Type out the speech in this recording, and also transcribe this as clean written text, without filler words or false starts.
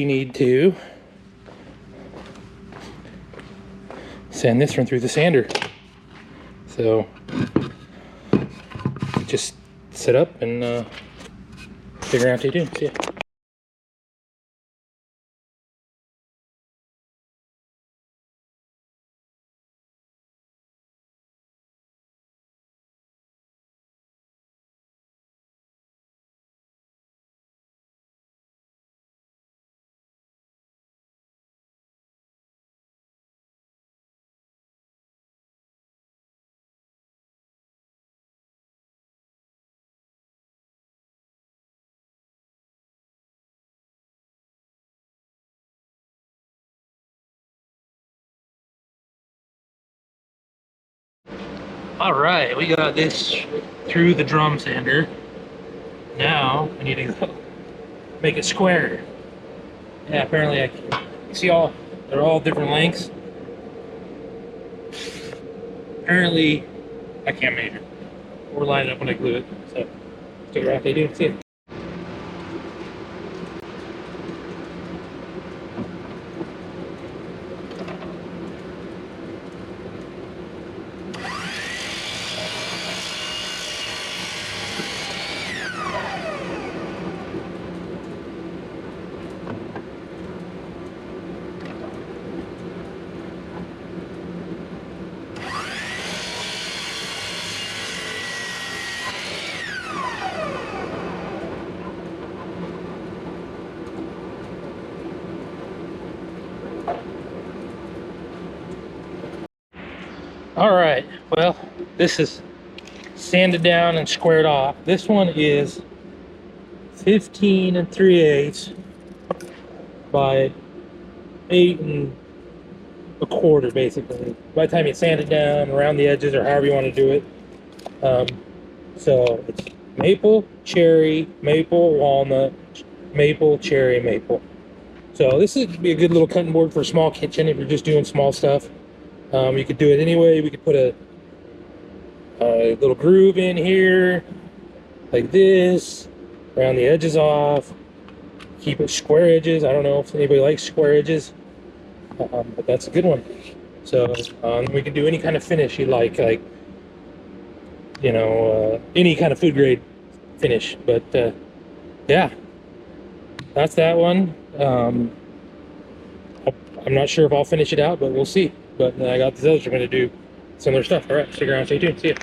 You need to sand this one through the sander. So just sit up and figure out what to do. See ya. All right, we got this through the drum sander. Now I need to go make it square. Yeah, apparently you see they're all different lengths. Apparently I can't measure or line it up when I glue it. So figure out what they do and see it. All right, well, this is sanded down and squared off. This one is 15 3/8 by 8 1/4, basically. By the time you sand it down around the edges or however you want to do it. So it's maple, cherry, maple, walnut, maple, cherry, maple. So this would be a good little cutting board for a small kitchen if you're just doing small stuff. You could do it anyway. We could put a little groove in here like this, round the edges off, keep it square edges. I don't know if anybody likes square edges, but that's a good one. So we can do any kind of finish you like you know, any kind of food grade finish. But yeah, that's that one. I'm not sure if I'll finish it out, but we'll see. But I got these others I'm going to do similar stuff. All right, stick around, stay tuned. See ya.